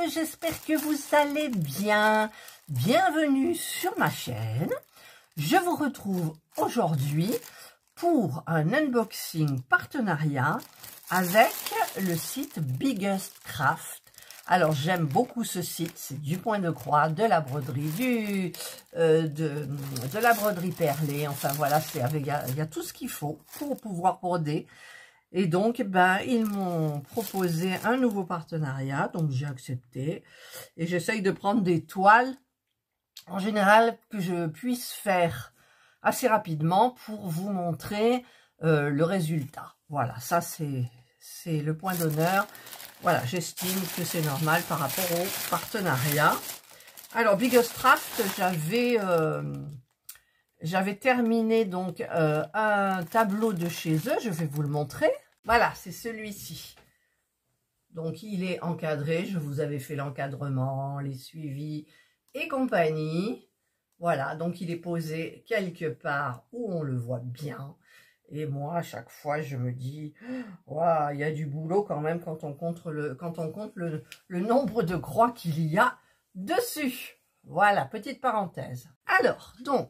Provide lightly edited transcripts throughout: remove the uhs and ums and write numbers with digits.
j'espère que vous allez bien. Bienvenue sur ma chaîne. Je vous retrouve aujourd'hui pour un unboxing partenariat avec le site Biggest Craft. Alors j'aime beaucoup ce site, c'est du point de croix, de la broderie, de la broderie perlée, enfin voilà, il y a tout ce qu'il faut pour pouvoir broder. Et donc, ils m'ont proposé un nouveau partenariat, donc j'ai accepté. Et j'essaye de prendre des toiles, en général, que je puisse faire assez rapidement pour vous montrer le résultat. Voilà, ça c'est le point d'honneur. Voilà, j'estime que c'est normal par rapport au partenariat. Alors, Biggest Craft, j'avais terminé donc un tableau de chez eux, je vais vous le montrer. Voilà, c'est celui-ci. Donc, il est encadré, je vous avais fait l'encadrement, les suivis et compagnie. Voilà, donc il est posé quelque part où on le voit bien. Et moi, à chaque fois, je me dis, waouh, il y a du boulot quand même quand on compte le nombre de croix qu'il y a dessus. Voilà, petite parenthèse. Alors, donc,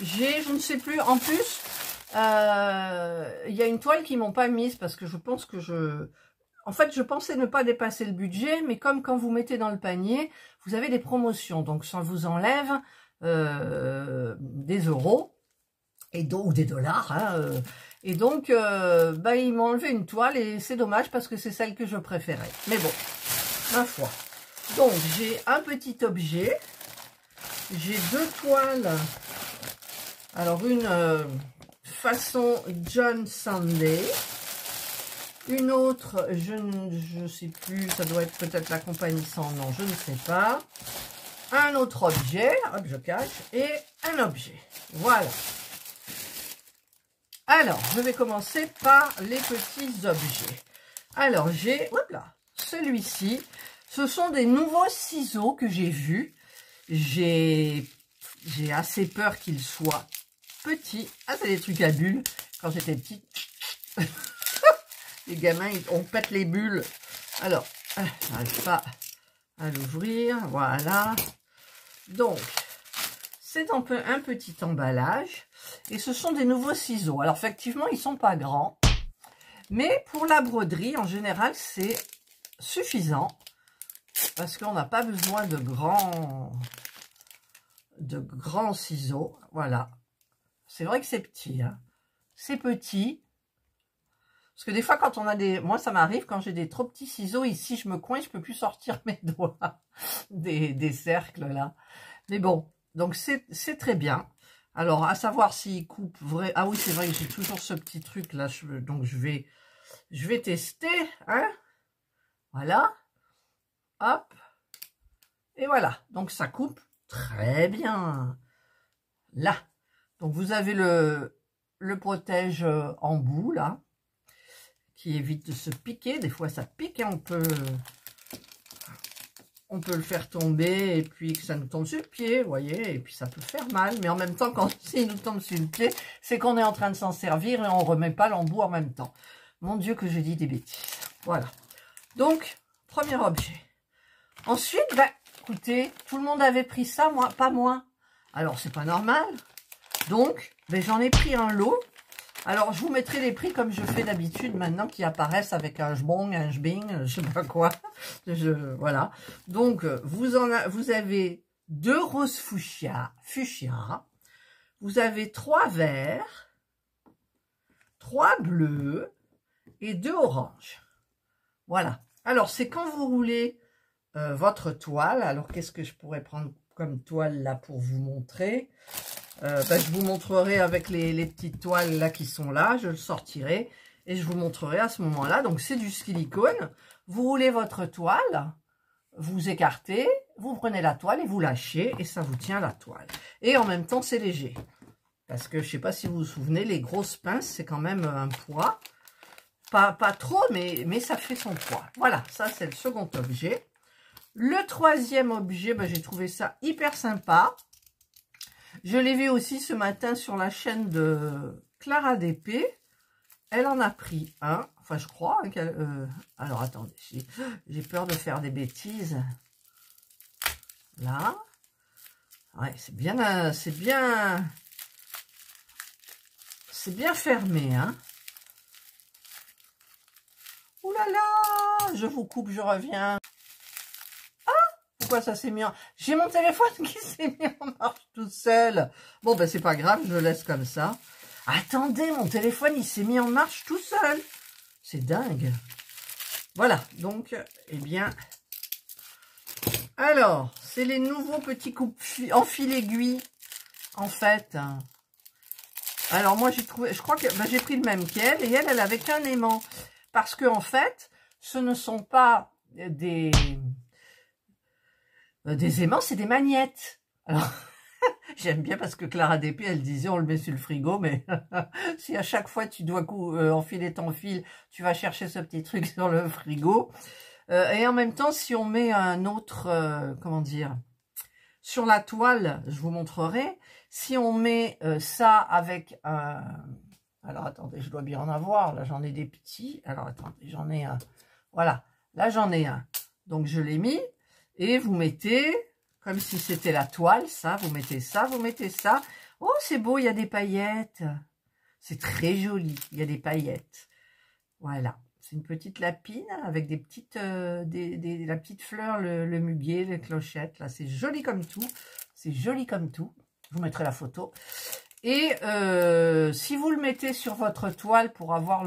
je ne sais plus, en plus, il y a une toile qu'ils m'ont pas mise parce que je pense que en fait, je pensais ne pas dépasser le budget, mais comme quand vous mettez dans le panier, vous avez des promotions, donc ça vous enlève des euros ou des dollars, hein, et donc ils m'ont enlevé une toile et c'est dommage parce que c'est celle que je préférais. Mais bon, ma foi. Donc j'ai un petit objet, j'ai deux toiles. Alors une façon John Sunday, une autre, je ne sais plus, ça doit être peut-être la compagnie sans nom, je ne sais pas. Un autre objet, hop je cache, et un objet. Voilà. Alors, je vais commencer par les petits objets. Alors, j'ai, celui-ci, ce sont des nouveaux ciseaux que j'ai vus. J'ai assez peur qu'ils soient petits. Ah, c'est des trucs à bulles. Quand j'étais petite, les gamins, on pète les bulles. Alors, je n'arrive pas à l'ouvrir. Voilà. Donc, c'est un petit emballage. Et ce sont des nouveaux ciseaux. Alors, effectivement, ils ne sont pas grands. Mais pour la broderie, en général, c'est suffisant. Parce qu'on n'a pas besoin de grands ciseaux. Voilà. C'est vrai que c'est petit. Hein. C'est petit. Parce que des fois, quand on a des... Moi, ça m'arrive quand j'ai des trop petits ciseaux. Ici, je me coince, je ne peux plus sortir mes doigts des cercles, là. Mais bon, donc c'est très bien. Alors, à savoir s'il coupe vrai... Ah oui, c'est vrai que j'ai toujours ce petit truc là. Donc, je vais tester. Hein, voilà. Hop. Et voilà. Donc, ça coupe très bien. Là. Donc, vous avez le protège en bout, là. Qui évite de se piquer. Des fois, ça pique. Hein, on peut le faire tomber et puis que ça nous tombe sur le pied, vous voyez, et puis ça peut faire mal. Mais en même temps, quand il nous tombe sur le pied, c'est qu'on est en train de s'en servir et on ne remet pas l'embout en même temps. Mon Dieu, que je dis des bêtises. Voilà. Donc, premier objet. Ensuite, écoutez, tout le monde avait pris ça, moi, pas moi. Alors, c'est pas normal. Donc, j'en ai pris un lot. Alors, je vous mettrai les prix comme je fais d'habitude maintenant qui apparaissent avec un jbong, un jbing, je sais pas quoi. Voilà. Donc, vous avez 2 roses fuchsia. Vous avez 3 verts, 3 bleus et 2 oranges. Voilà. Alors, c'est quand vous roulez votre toile. Alors, qu'est-ce que je pourrais prendre comme toile là pour vous montrer ? Je vous montrerai avec les petites toiles là qui sont là, je le sortirai et je vous montrerai à ce moment-là. Donc c'est du silicone, vous roulez votre toile, vous écartez, vous prenez la toile et vous lâchez et ça vous tient la toile. Et en même temps c'est léger, parce que je ne sais pas si vous vous souvenez, les grosses pinces c'est quand même un poids, pas trop mais ça fait son poids. Voilà, ça c'est le second objet. Le troisième objet, j'ai trouvé ça hyper sympa. Je l'ai vu aussi ce matin sur la chaîne de Clara DP. Elle en a pris un. Enfin, je crois. Hein, alors, attendez. J'ai peur de faire des bêtises. Là. Ouais, c'est bien... c'est bien fermé, hein. Ouh là là, je vous coupe, je reviens. Ah, pourquoi ça s'est mis en... J'ai mon téléphone qui s'est mis en marche tout seul. Bon, ben c'est pas grave, je le laisse comme ça. Attendez, mon téléphone, il s'est mis en marche tout seul. C'est dingue. Voilà, donc, eh bien... Alors, c'est les nouveaux petits coupes en fil aiguille, en fait. Alors, moi, j'ai trouvé... Je crois que ben, j'ai pris le même qu'elle, et elle avait qu'un aimant. Parce que en fait, ce ne sont pas des aimants, c'est des magnettes. Alors, j'aime bien parce que Clara DP, elle disait on le met sur le frigo, mais si à chaque fois tu dois enfiler ton fil, tu vas chercher ce petit truc sur le frigo. Et en même temps, si on met un autre, comment dire, sur la toile, je vous montrerai, si on met ça avec un... Alors, attendez, je dois bien en avoir. Là, j'en ai des petits. Alors, attendez, j'en ai un. Voilà, là, j'en ai un. Donc, je l'ai mis. Et vous mettez, comme si c'était la toile, ça. Vous mettez ça, vous mettez ça. Oh, c'est beau, il y a des paillettes. C'est très joli, il y a des paillettes. Voilà, c'est une petite lapine avec des petites, la petite fleur, le muguet, les clochettes. Là, c'est joli comme tout. C'est joli comme tout. Je vous mettrai la photo. Et si vous le mettez sur votre toile pour avoir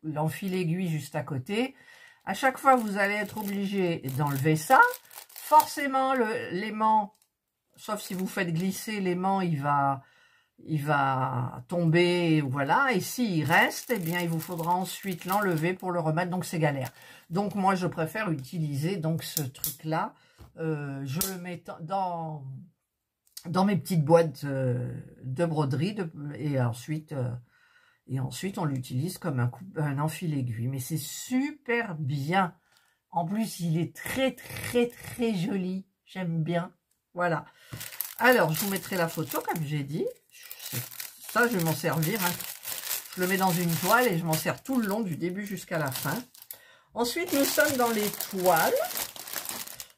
l'enfil aiguille juste à côté, à chaque fois, vous allez être obligé d'enlever ça. Forcément, l'aimant, sauf si vous faites glisser, l'aimant, il va tomber, voilà. Et s'il reste, eh bien, il vous faudra ensuite l'enlever pour le remettre. Donc, c'est galère. Donc, moi, je préfère utiliser donc ce truc-là. Je le mets dans mes petites boîtes de broderie et ensuite on l'utilise comme un enfil aiguille. Mais c'est super bien. En plus, il est très, très, très joli. J'aime bien. Voilà. Alors, je vous mettrai la photo, comme j'ai dit. Ça, je vais m'en servir. Hein. Je le mets dans une toile et je m'en sers tout le long, du début jusqu'à la fin. Ensuite, nous sommes dans les toiles.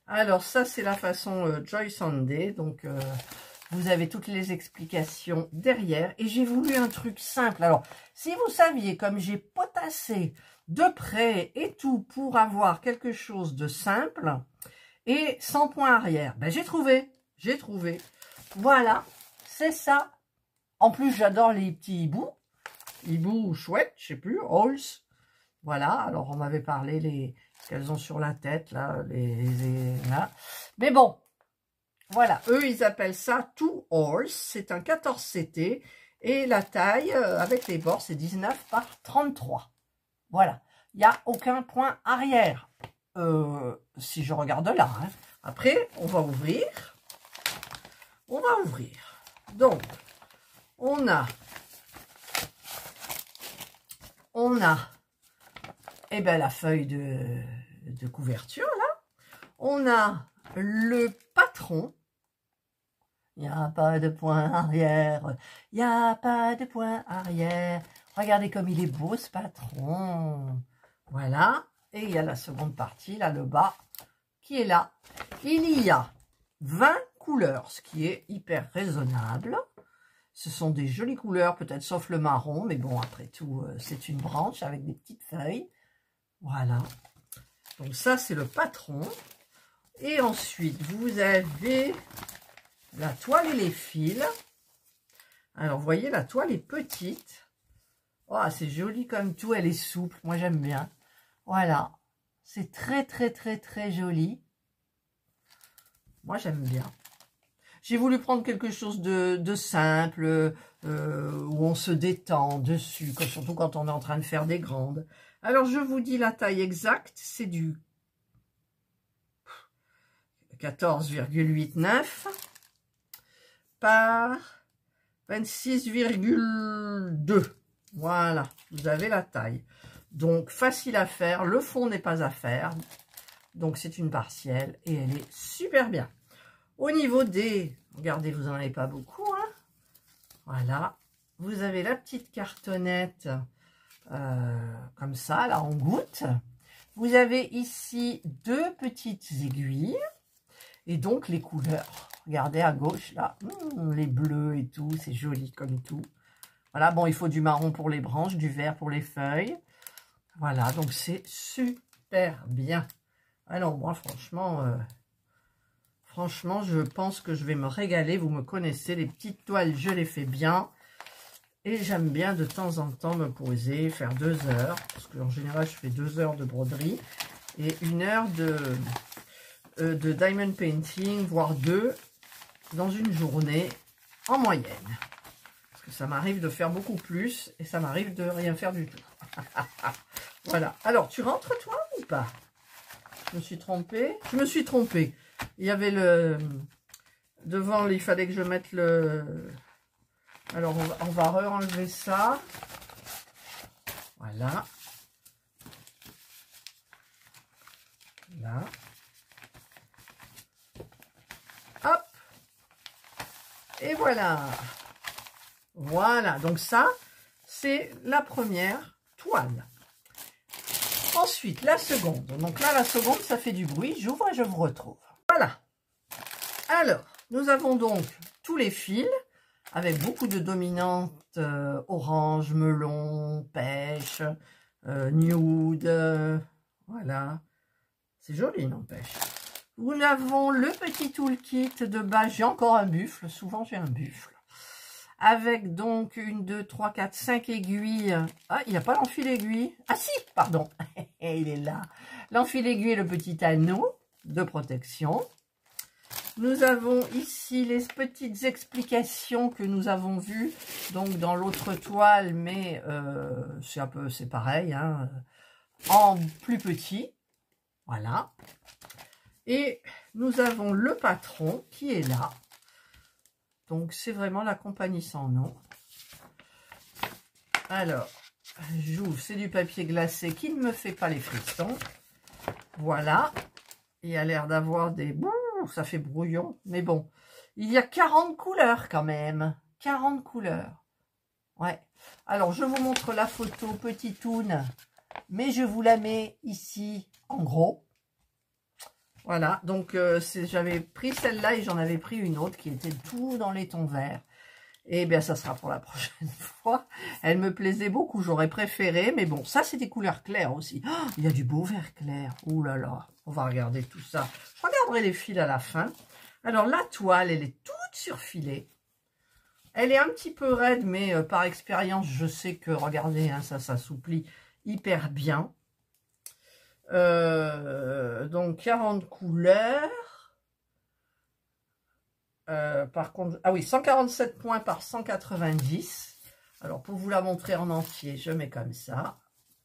Alors, ça, c'est la façon Joy Sunday. Donc, vous avez toutes les explications derrière. Et j'ai voulu un truc simple. Alors, si vous saviez, comme j'ai potassé de près et tout pour avoir quelque chose de simple et sans point arrière, ben, j'ai trouvé. Voilà, c'est ça. En plus, j'adore les petits hiboux. Hiboux chouettes, je sais plus, halls. Voilà, alors on m'avait parlé qu'elles ont sur la tête, là, là. Mais bon, voilà, eux, ils appellent ça Two Horse. C'est un 14 CT. Et la taille, avec les bords, c'est 19 par 33. Voilà, il n'y a aucun point arrière. Si je regarde là. Hein. Après, on va ouvrir. Donc, on a eh ben, la feuille de couverture, là. On a le patron. Il n'y a pas de point arrière. Il n'y a pas de point arrière. Regardez comme il est beau, ce patron. Voilà. Et il y a la seconde partie, là, le bas, qui est là. Il y a 20 couleurs, ce qui est hyper raisonnable. Ce sont des jolies couleurs, peut-être sauf le marron, mais bon, après tout, c'est une branche avec des petites feuilles. Voilà. Donc ça, c'est le patron. Et ensuite, vous avez la toile et les fils. Alors, vous voyez, la toile est petite. Oh, c'est joli comme tout, elle est souple. Moi, j'aime bien. Voilà. C'est très, très, très, très joli. Moi, j'aime bien. J'ai voulu prendre quelque chose de simple, où on se détend dessus, surtout quand on est en train de faire des grandes. Alors, je vous dis la taille exacte, c'est du 14,89 par 26,2. Voilà, vous avez la taille. Donc, facile à faire, le fond n'est pas à faire. Donc, c'est une partielle et elle est super bien. Au niveau des... Regardez, vous n'en avez pas beaucoup. Hein, voilà. Vous avez la petite cartonnette comme ça, là, en gouttes. Vous avez ici 2 petites aiguilles. Et donc, les couleurs. Regardez à gauche, là. Les bleus et tout, c'est joli comme tout. Voilà, bon, il faut du marron pour les branches, du vert pour les feuilles. Voilà, donc c'est super bien. Alors, moi, franchement, je pense que je vais me régaler. Vous me connaissez, les petites toiles, je les fais bien. Et j'aime bien de temps en temps me poser, faire 2 heures. Parce qu'en général, je fais 2 heures de broderie. Et 1 heure de diamond painting, voire 2 dans une journée en moyenne. Parce que ça m'arrive de faire beaucoup plus et ça m'arrive de rien faire du tout. Voilà. Alors, tu rentres toi ou pas? Je me suis trompée. Je me suis trompée. Il y avait le... Devant, il fallait que je mette le... Alors, on va re-enlever ça. Voilà. Là. Hop. Et voilà. Voilà. Donc ça, c'est la première toile. Ensuite, la seconde. Donc là, la seconde, ça fait du bruit. J'ouvre et je vous retrouve. Voilà. Alors, nous avons donc tous les fils avec beaucoup de dominantes orange, melon, pêche, nude. Voilà. C'est joli, n'empêche. Nous avons le petit toolkit de base. J'ai encore un buffle. Souvent, j'ai un buffle. Avec donc 1, 2, 3, 4, 5 aiguilles. Ah, il n'y a pas l'enfil aiguille. Ah si, pardon. Il est là. L'enfil aiguille et le petit anneau de protection. Nous avons ici les petites explications que nous avons vues donc dans l'autre toile, mais c'est pareil, hein, en plus petit. Voilà. Et nous avons le patron qui est là. Donc, c'est vraiment la compagnie sans nom. Alors, j'ouvre, c'est du papier glacé qui ne me fait pas les frissons. Voilà. Il a l'air d'avoir des... ça fait brouillon, mais bon. Il y a 40 couleurs quand même. 40 couleurs. Ouais. Alors, je vous montre la photo petit toon, mais je vous la mets ici en gros. Voilà, donc j'avais pris celle-là et j'en avais pris une autre qui était tout dans les tons verts. Et bien, ça sera pour la prochaine fois. Elle me plaisait beaucoup, j'aurais préféré. Mais bon, ça, c'est des couleurs claires aussi. Oh, il y a du beau vert clair. Ouh là là, on va regarder tout ça. Je regarderai les fils à la fin. Alors, la toile, elle est toute surfilée. Elle est un petit peu raide, mais par expérience, je sais que, regardez, hein, ça s'assouplit hyper bien. Donc 40 couleurs. Par contre, ah oui, 147 points par 190. Alors pour vous la montrer en entier, je mets comme ça,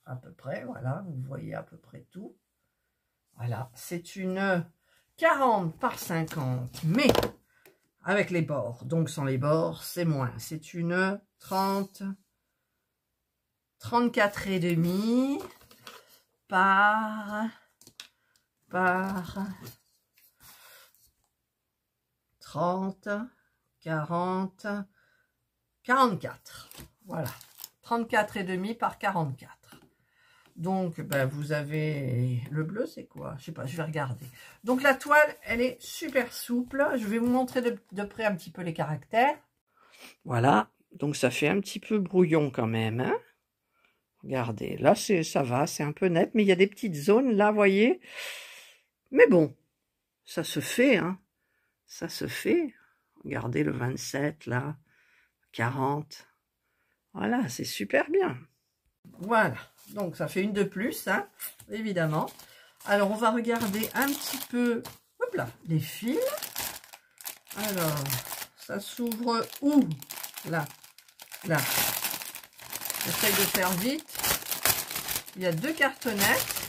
à peu près, voilà, vous voyez à peu près tout. Voilà, c'est une 40 par 50, mais avec les bords. Donc sans les bords, c'est moins. C'est une 34 et demi par 30, 40, 44. Voilà. 34 et demi par 44. Donc, ben, vous avez le bleu, c'est quoi? Je sais pas, je vais regarder. Donc, la toile, elle est super souple. Je vais vous montrer de près un petit peu les caractères. Voilà. Donc, ça fait un petit peu brouillon quand même, hein? Regardez, là, ça va, c'est un peu net, mais il y a des petites zones, là, vous voyez. Mais bon, ça se fait, hein. Ça se fait. Regardez le 27, là, 40. Voilà, c'est super bien. Voilà, donc ça fait une de plus, hein, évidemment. Alors, on va regarder un petit peu, hop là, les fils. Alors, ça s'ouvre où? Là, là. J'essaie de faire vite. Il y a 2 cartonnettes.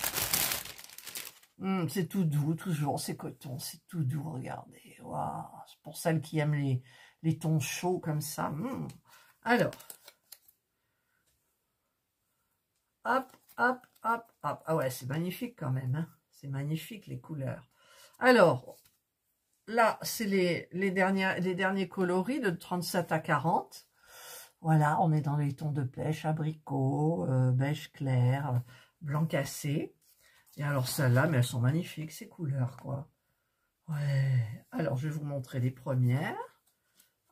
C'est tout doux, toujours, c'est coton, c'est tout doux, regardez. Wow, c'est pour celles qui aiment les tons chauds comme ça. Alors, hop, hop, hop, hop. Ah ouais, c'est magnifique quand même, hein. C'est magnifique les couleurs. Alors, là, c'est les derniers coloris de 37 à 40. Voilà, on est dans les tons de pêche, abricot, beige clair, blanc cassé. Et alors celles-là, mais elles sont magnifiques, ces couleurs, quoi. Ouais, alors je vais vous montrer les premières.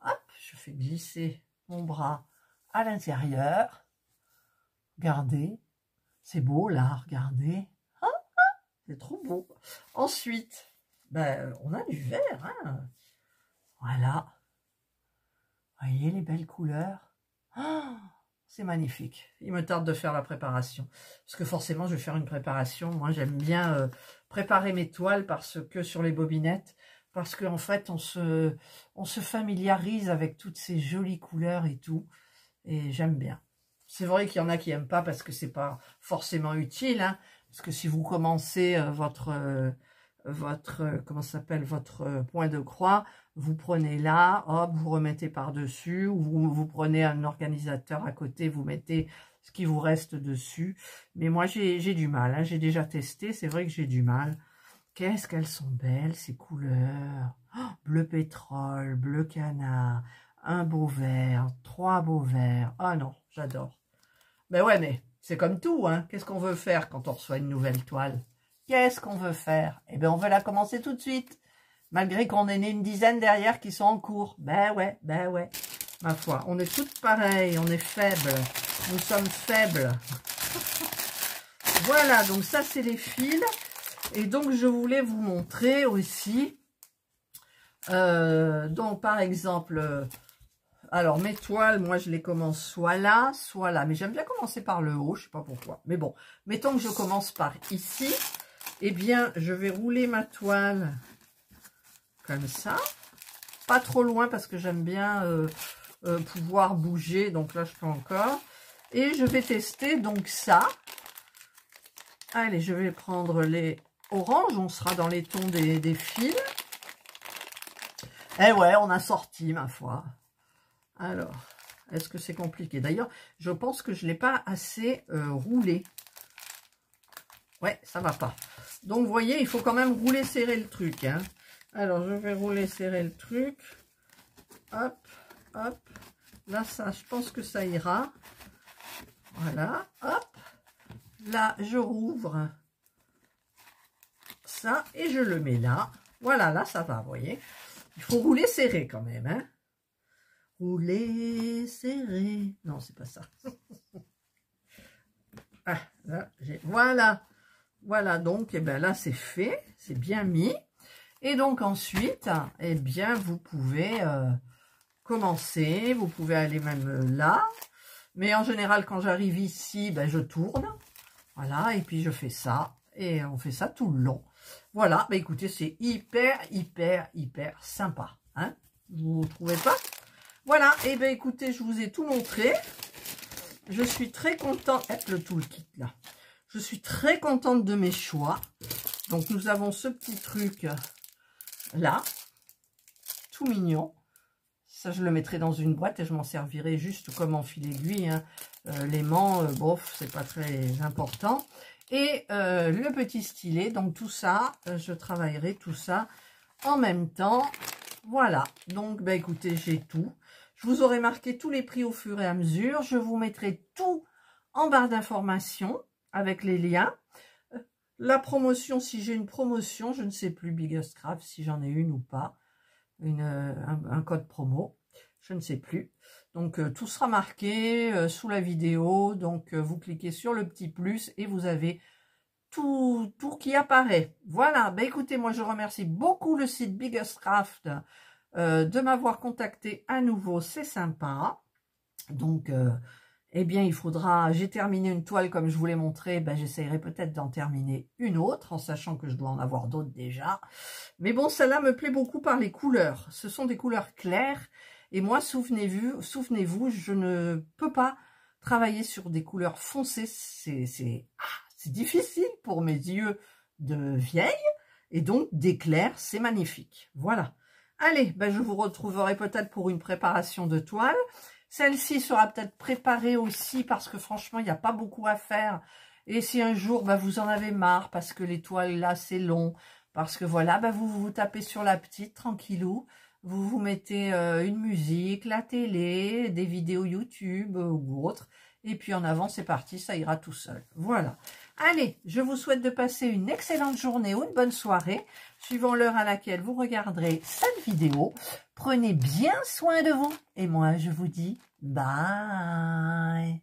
Hop, je fais glisser mon bras à l'intérieur. Regardez, c'est beau là, regardez. Ah, c'est trop beau. Ensuite, ben, on a du vert, hein. Voilà. Voyez les belles couleurs. Ah, c'est magnifique. Il me tarde de faire la préparation. Parce que forcément, je vais faire une préparation. Moi, j'aime bien préparer mes toiles parce que sur les bobinettes, parce qu'en fait, on se familiarise avec toutes ces jolies couleurs et tout. Et j'aime bien. C'est vrai qu'il y en a qui n'aiment pas parce que c'est pas forcément utile. Hein, parce que si vous commencez comment ça s'appelle, votre point de croix, vous prenez là, hop, vous remettez par-dessus, ou vous prenez un organisateur à côté, vous mettez ce qui vous reste dessus. Mais moi, j'ai du mal, hein, j'ai déjà testé, c'est vrai que j'ai du mal. Qu'est-ce qu'elles sont belles, ces couleurs. Oh, bleu pétrole, bleu canard, un beau vert, 3 beaux verts. Ah non, j'adore. Ben ouais, mais c'est comme tout, hein. Qu'est-ce qu'on veut faire quand on reçoit une nouvelle toile? Qu'est-ce qu'on veut faire? Eh bien, on veut la commencer tout de suite. Malgré qu'on ait une dizaine derrière qui sont en cours. Ben ouais. Ma foi, on est toutes pareilles, on est faibles. Nous sommes faibles. Voilà, donc ça, c'est les fils. Et donc, je voulais vous montrer aussi. Donc, par exemple, alors mes toiles, moi, je les commence soit là. Mais j'aime bien commencer par le haut, je sais pas pourquoi. Mais bon, mettons que je commence par ici. Eh bien, je vais rouler ma toile comme ça. Pas trop loin parce que j'aime bien pouvoir bouger. Donc là, je peux encore. Et je vais tester donc ça. Allez, je vais prendre les oranges. On sera dans les tons des fils. Eh ouais, on a sorti, ma foi. Alors, est-ce que c'est compliqué? D'ailleurs, je pense que je ne l'ai pas assez roulé. Ouais, ça va pas. Donc, vous voyez, il faut quand même rouler serrer le truc. Hein. Alors, je vais rouler serrer le truc. Hop, hop. Là, ça, je pense que ça ira. Voilà, hop. Là, je rouvre ça et je le mets là. Voilà, là, ça va, vous voyez. Il faut rouler serré quand même. Hein. Rouler serré. Non, c'est pas ça. Ah, là, voilà. Voilà, donc, eh ben là, c'est fait. C'est bien mis. Et donc, ensuite, eh bien, vous pouvez commencer. Vous pouvez aller même là. Mais en général, quand j'arrive ici, ben, je tourne. Voilà, et puis je fais ça. Et on fait ça tout le long. Voilà, ben, écoutez, c'est hyper sympa. Hein, vous trouvez pas? Voilà, et bien écoutez, je vous ai tout montré. Je suis très contente. Le toolkit là. Je suis très contente de mes choix. Donc nous avons ce petit truc là. Tout mignon. Ça, je le mettrai dans une boîte et je m'en servirai juste comme en fil aiguille. Hein. L'aimant, bof, c'est pas très important. Et le petit stylet. Donc tout ça, je travaillerai tout ça en même temps. Voilà. Donc, ben, écoutez, j'ai tout. Je vous aurai marqué tous les prix au fur et à mesure. Je vous mettrai tout en barre d'informations avec les liens. La promotion, si j'ai une promotion, je ne sais plus, Biggest Craft, si j'en ai une ou pas. Un code promo, je ne sais plus. Donc, tout sera marqué sous la vidéo. Donc, vous cliquez sur le petit plus et vous avez tout qui apparaît. Voilà, ben, écoutez, moi, je remercie beaucoup le site Biggest Craft de m'avoir contacté à nouveau, c'est sympa. Donc, eh bien, il faudra, j'ai terminé une toile comme je vous l'ai montré, ben, j'essayerai peut-être d'en terminer une autre, en sachant que je dois en avoir d'autres déjà. Mais bon, celle-là me plaît beaucoup par les couleurs. Ce sont des couleurs claires, et moi, souvenez-vous, je ne peux pas travailler sur des couleurs foncées, c'est difficile pour mes yeux de vieille, et donc des clairs, c'est magnifique. Voilà. Allez, ben je vous retrouverai peut-être pour une préparation de toile. Celle-ci sera peut-être préparée aussi parce que franchement, il n'y a pas beaucoup à faire. Et si un jour, ben, vous en avez marre parce que les toiles là, c'est long, parce que voilà, ben, vous tapez sur la petite, tranquillou. vous vous mettez une musique, la télé, des vidéos YouTube ou autre. Et puis en avant, c'est parti, ça ira tout seul. Voilà. Allez, je vous souhaite de passer une excellente journée ou une bonne soirée, suivant l'heure à laquelle vous regarderez cette vidéo. Prenez bien soin de vous. Et moi, je vous dis bye.